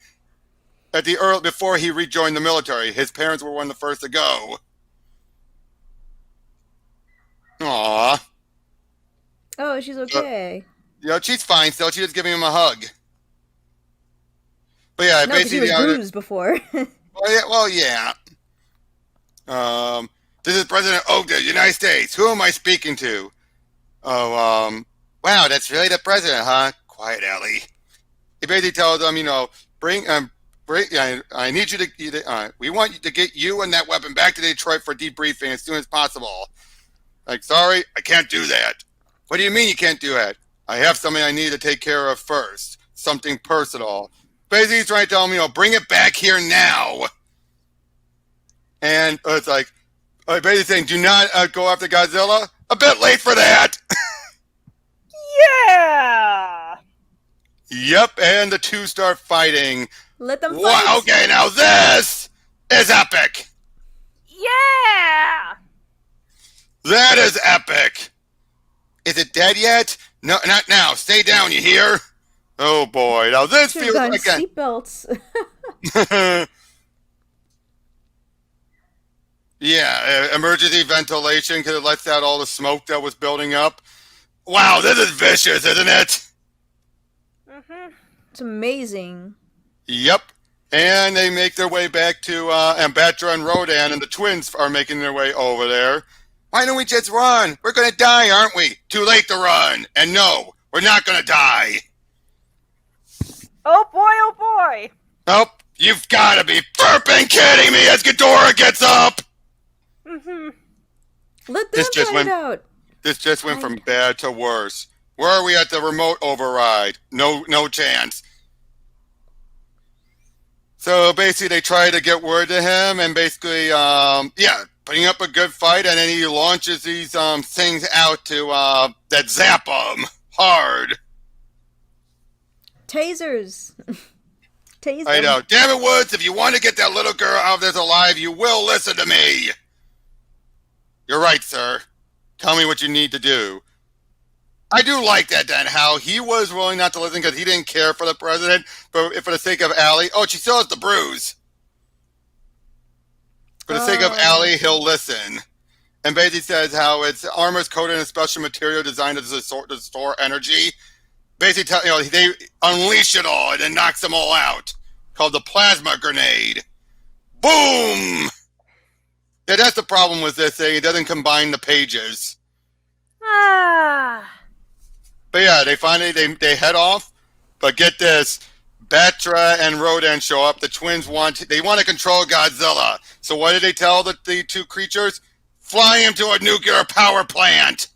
before he rejoined the military. His parents were one of the first to go. Aww. Oh, she's okay. She's fine still. She's just giving him a hug. But yeah, no, basically, he was bruised before. Well, yeah. This is President of the United States. Who am I speaking to? Oh, wow, that's really the president, huh? Quiet, Ellie. He basically tells them, I need you to, we want you to get you and that weapon back to Detroit for debriefing as soon as possible. Like, sorry, I can't do that. What do you mean you can't do that? I have something I need to take care of first. Something personal. Basically, he's trying to tell me, bring it back here now. And it's like, basically saying, do not go after Godzilla. A bit late for that. Yeah. Yep, and the two start fighting. Let them fight. Wow, okay, now this is epic. Yeah. That is epic. Is it dead yet? No, not now. Stay down, you hear? Oh boy, now this feels like seatbelts. Yeah, emergency ventilation because it lets out all the smoke that was building up. Wow, this is vicious, isn't it? Mm-hmm. It's amazing. Yep. And they make their way back to Batra and Rodan, and the twins are making their way over there. Why don't we just run? We're going to die, aren't we? Too late to run. And no, we're not going to die. Oh boy, oh boy. Oh, you've got to be flipping kidding me as Ghidorah gets up. Mm-hmm. Let them find out. This just went from bad to worse. Where are we at the remote override? No chance. So basically they try to get word to him and basically, putting up a good fight, and then he launches these things out to that zap them hard. Tasers. Taser. I know. Damn it, Woods, if you want to get that little girl out of this alive, you will listen to me. You're right, sir. Tell me what you need to do. I do like that, Dan, how he was willing not to listen because he didn't care for the president, but for the sake of Allie. Oh, she still has the bruise. For the sake of Allie, he'll listen. And basically says how its armor is coated in a special material designed to store energy. Basically, they unleash it all and it knocks them all out. Called the plasma grenade. Boom! Yeah, that's the problem with this thing. It doesn't combine the pages. Ah. But yeah, they head off. But get this, Batra and Rodan show up. The twins want to control Godzilla. So what did they tell the two creatures? Fly him to a nuclear power plant.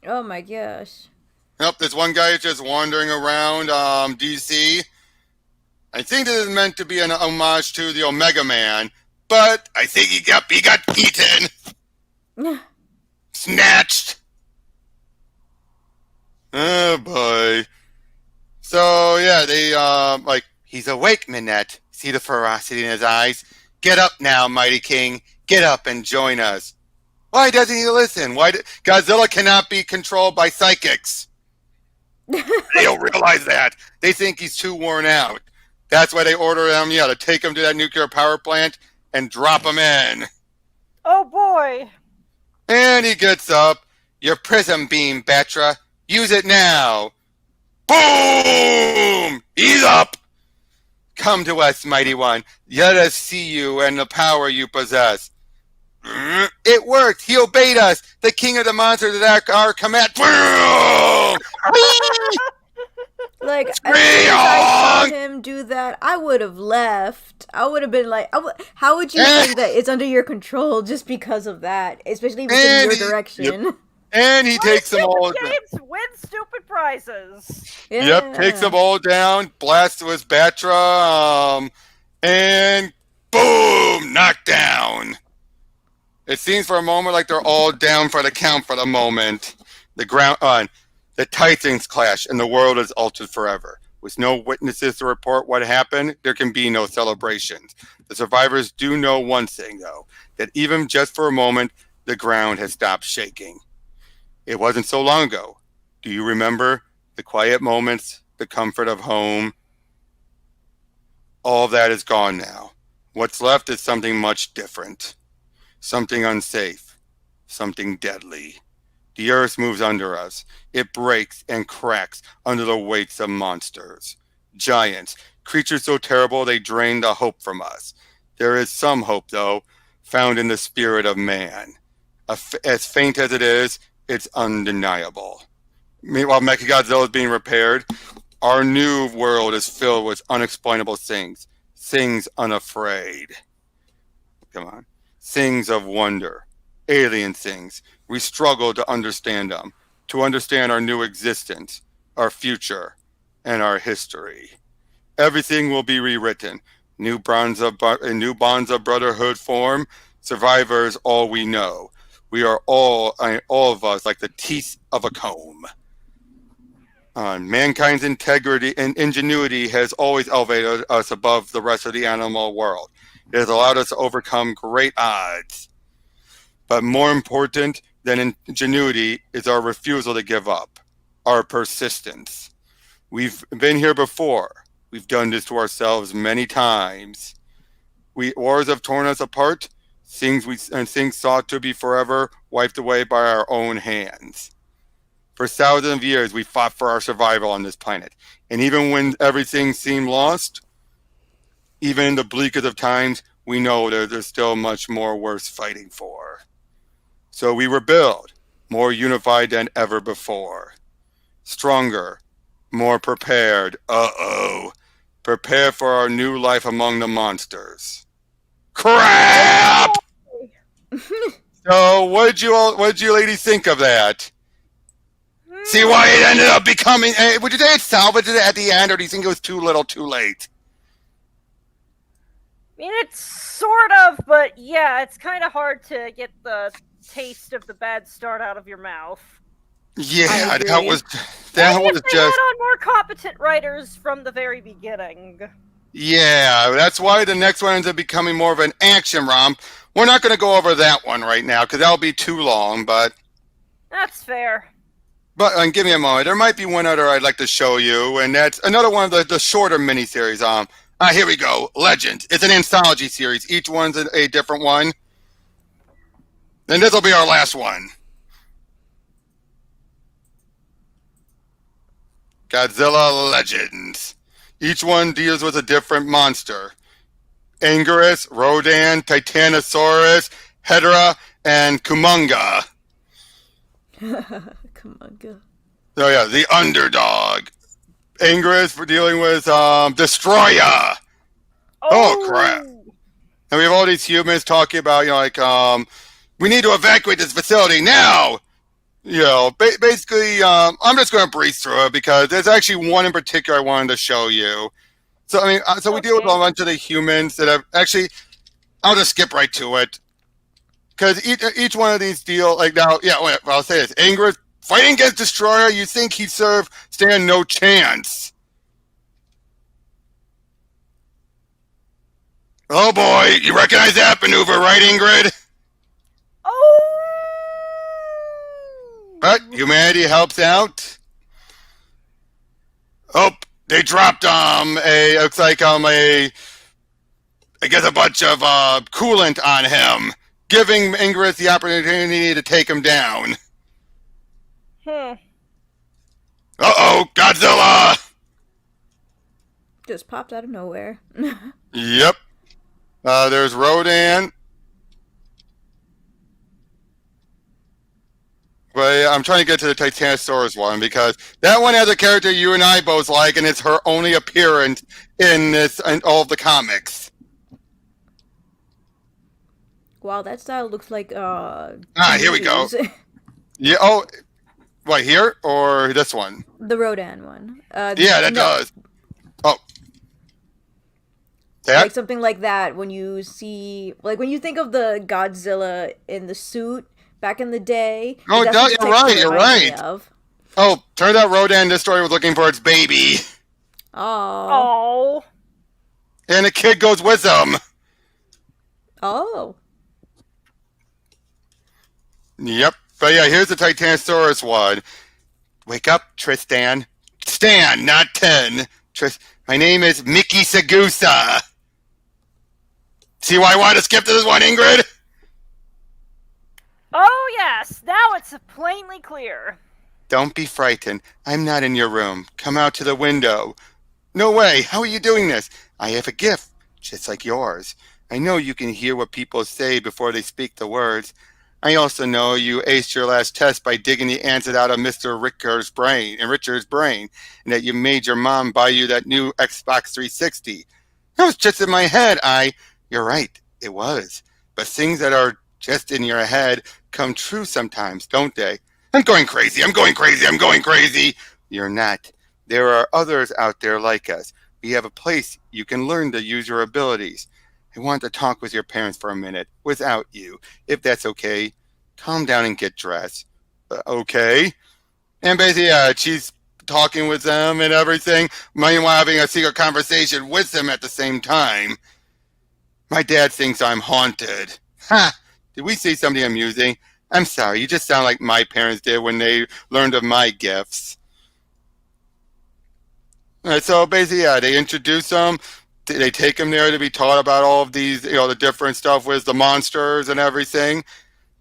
Oh my gosh. Yep, this one guy is just wandering around DC. I think this is meant to be an homage to the Omega Man, but I think he got eaten. Snatched. Oh boy. So yeah, they he's awake, Minette. See the ferocity in his eyes. Get up now, mighty king. Get up and join us. Why doesn't he listen? Godzilla cannot be controlled by psychics. They don't realize that. They think he's too worn out. That's why they order him, to take him to that nuclear power plant and drop him in. Oh boy. And he gets up. Your prism beam, Batra. Use it now. Boom! He's up. Come to us, mighty one. Let us see you and the power you possess. It worked. He obeyed us. The king of the monsters is at our command. Like, as soon as I saw him do that, I would have left. I would have been like, how would you think that it's under your control just because of that? Especially if it's in your direction. Yep. And he takes them all down. Games win stupid prizes. Yeah. Yep, takes them all down, blasts with Batra, and boom, knocked down. It seems for a moment like they're all down for the count for the moment. The Titans clash and the world is altered forever. With no witnesses to report what happened, there can be no celebrations. The survivors do know one thing, though, that even just for a moment, the ground has stopped shaking. It wasn't so long ago. Do you remember the quiet moments, the comfort of home? All of that is gone now. What's left is something much different. Something unsafe. Something deadly. The earth moves under us. It breaks and cracks under the weights of monsters. Giants. Creatures so terrible they drain the hope from us. There is some hope, though, found in the spirit of man. As faint as it is, it's undeniable. Meanwhile, Mechagodzilla is being repaired. Our new world is filled with unexplainable things. Things unafraid. Come on. Things of wonder. Alien things. We struggle to understand them. To understand our new existence, our future, and our history. Everything will be rewritten. New bonds of brotherhood form. Survivors, all we know. We are all of us, like the teeth of a comb. Mankind's integrity and ingenuity has always elevated us above the rest of the animal world. It has allowed us to overcome great odds. But more important than ingenuity is our refusal to give up, our persistence. We've been here before. We've done this to ourselves many times. Wars have torn us apart, things thought to be forever wiped away by our own hands. For thousands of years, we fought for our survival on this planet. And even when everything seemed lost, even in the bleakest of times, we know that there's still much more worth fighting for. So we rebuild, more unified than ever before. Stronger, more prepared. Prepare for our new life among the monsters. Crap! So what did you ladies think of that? See why it ended up becoming... Would you say it salvaged it at the end, or do you think it was too little, too late? I mean, it's sort of, but yeah, it's kind of hard to get the taste of the bad start out of your mouth. Yeah, that was just... Had on more competent writers from the very beginning. Yeah, that's why the next one ends up becoming more of an action romp. We're not going to go over that one right now, because that'll be too long, but... That's fair. But give me a moment. There might be one other I'd like to show you, and that's another one of the shorter miniseries. Here we go. Legends. It's an anthology series. Each one's a different one. And this will be our last one. Godzilla Legends. Each one deals with a different monster. Anguirus, Rodan, Titanosaurus, Hedorah, and Kumonga. Kumonga. Oh yeah, the underdog. Anguirus for dealing with Destroyer. Oh crap. And we have all these humans talking about, we need to evacuate this facility now. Basically, I'm just going to breeze through it because there's actually one in particular I wanted to show you. So, we deal with a bunch of the humans that have actually, I'll just skip right to it. Because each one of these I'll say this. Anguirus, fighting against Destroyer, you think he'd stand no chance. Oh boy, you recognize that maneuver, right, Ingrid? Oh! But humanity helps out. Oh, they dropped looks like a bunch of coolant on him, giving Ingrid the opportunity to take him down. Uh-oh, Godzilla! Just popped out of nowhere. Yep. There's Rodan. But I'm trying to get to the Titanosaurus one because that one has a character you and I both like, and it's her only appearance in all of the comics. Wow, that style looks like here we go. Yeah. Oh, what, here or this one? The Rodan one. Yeah, that does. Oh. That? Like something like that when you see, like when you think of the Godzilla in the suit back in the day. Oh, you're right. Oh, turned out Rodan in this story was looking for its baby. Oh. And the kid goes with him. Oh. Yep. But yeah, here's the Titanosaurus one. Wake up, Tristan. Stan, not 10. My name is Mickey Segusa. See why I wanted to skip to this one, Ingrid? Oh, yes. Now it's plainly clear. Don't be frightened. I'm not in your room. Come out to the window. No way. How are you doing this? I have a gift, just like yours. I know you can hear what people say before they speak the words. I also know you aced your last test by digging the answer out of Mr. Richard's brain, and that you made your mom buy you that new Xbox 360. That was just in my head. You're right, it was. But things that are just in your head come true sometimes, don't they? I'm going crazy. You're not. There are others out there like us. We have a place you can learn to use your abilities. I want to talk with your parents for a minute, without you, if that's okay. Calm down and get dressed. Okay. And basically, she's talking with them and everything, meanwhile having a secret conversation with them at the same time. My dad thinks I'm haunted. Ha! Did we say something amusing? I'm sorry, you just sound like my parents did when they learned of my gifts. All right, so basically, they introduce them. They take him there to be taught about all of these, the different stuff with the monsters and everything.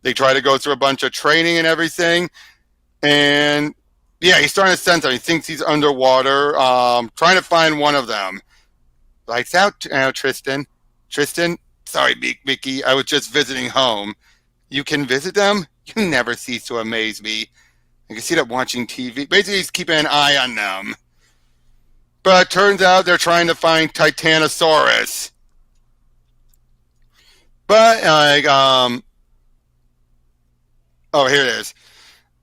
They try to go through a bunch of training and everything. And, yeah, he's starting to sense that he thinks he's underwater, trying to find one of them. Lights out, Tristan. Tristan, sorry, Mickey, I was just visiting home. You can visit them? You never cease to amaze me. I can see that watching TV. Basically, he's keeping an eye on them. But it turns out they're trying to find Titanosaurus. But, oh, here it is.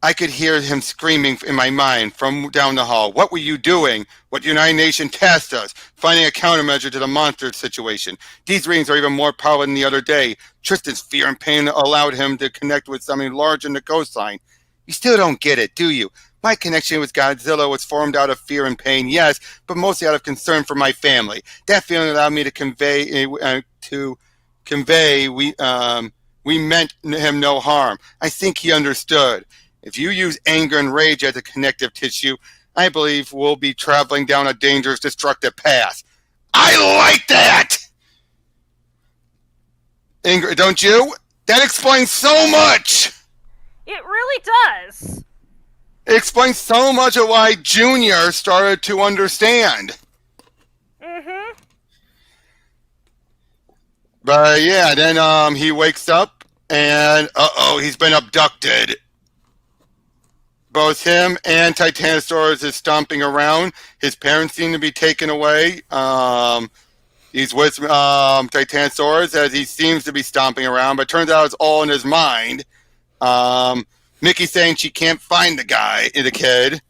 I could hear him screaming in my mind from down the hall. What were you doing? What the United Nations tasked us? Finding a countermeasure to the monster situation. These readings are even more powerful than the other day. Tristan's fear and pain allowed him to connect with something large in the coastline. You still don't get it, do you? My connection with Godzilla was formed out of fear and pain, yes, but mostly out of concern for my family. That feeling allowed me to convey we meant him no harm. I think he understood. If you use anger and rage as a connective tissue, I believe we'll be traveling down a dangerous, destructive path. I like that! Ingrid, don't you? That explains so much! It really does. It explains so much of why Junior started to understand. Mm-hmm. But yeah, then he wakes up and he's been abducted. Both him and Titanosaurus is stomping around. His parents seem to be taken away. He's with Titanosaurus as he seems to be stomping around, but turns out it's all in his mind. Mickey's saying she can't find the kid.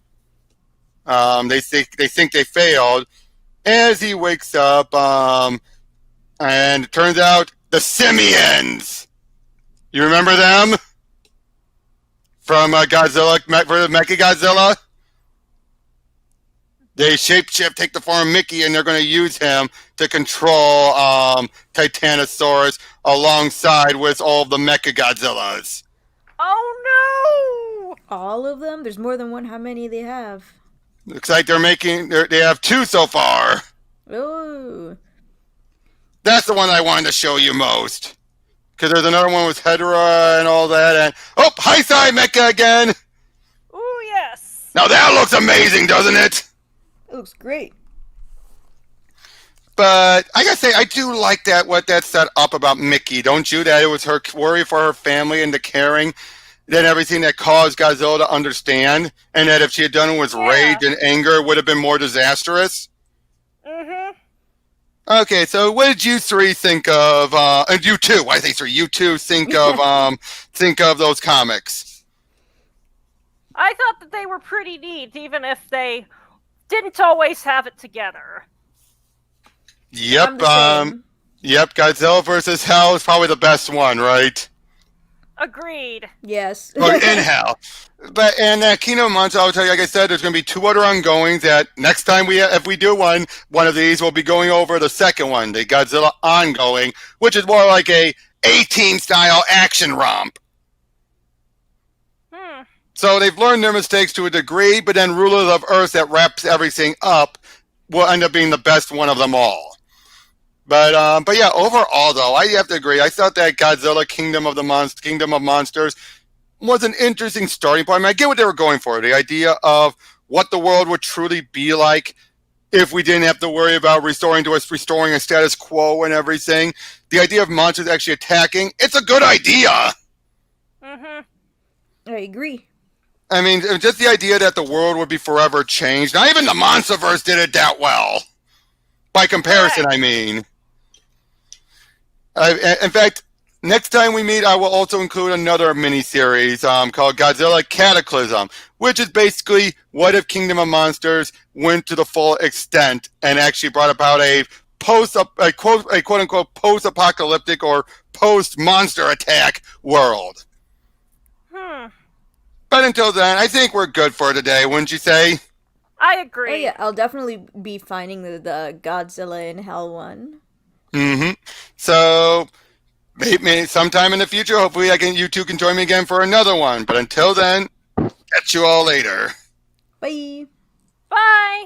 They think they failed. As he wakes up, and it turns out the Simians. You remember them? From Godzilla, Mechagodzilla? They shapeshift, take the form of Mickey, and they're going to use him to control Titanosaurus alongside with all of the Mechagodzillas. Oh no! All of them? There's more than one. How many they have? Looks like they have 2 so far. Oh. That's the one I wanted to show you most. Because there's another one with Hedera and all that. And hi side Mecha again. Ooh, yes. Now that looks amazing, doesn't it? It looks great. But I gotta say, I do like what that set up about Mickey, don't you? That it was her worry for her family and the caring, then everything that caused Godzilla to understand, and that if she had done it with rage and anger, it would have been more disastrous. Mm-hmm. Okay, so what did you 3 think of? And you 2, why say 3? You 2 think of those comics? I thought that they were pretty neat, even if they didn't always have it together. Yep, Godzilla vs. Hell is probably the best one, right? Agreed. Yes. Or in Hell. But in Kingdom of Monsters, I'll tell you, like I said, there's going to be 2 other ongoings that next time if we do one of these, we'll be going over the second one, the Godzilla ongoing, which is more like a A-Team style action romp. So they've learned their mistakes to a degree, but then Rulers of Earth that wraps everything up will end up being the best one of them all. But yeah, overall though, I have to agree. I thought that Godzilla Kingdom of Monsters was an interesting starting point. I mean, I get what they were going for. The idea of what the world would truly be like if we didn't have to worry about restoring a status quo and everything. The idea of monsters actually attacking, it's a good idea. Mm-hmm. I agree. I mean, just the idea that the world would be forever changed. Not even the Monsterverse did it that well. By comparison, right. I mean. In fact, next time we meet, I will also include another mini-series called Godzilla Cataclysm, which is basically what if Kingdom of Monsters went to the full extent and actually brought about a quote-unquote post-apocalyptic or post-monster attack world. But until then, I think we're good for today, wouldn't you say? I agree. Oh yeah, I'll definitely be finding the Godzilla in Hell one. Mm-hmm. So, maybe sometime in the future, hopefully you two can join me again for another one. But until then, catch you all later. Bye. Bye.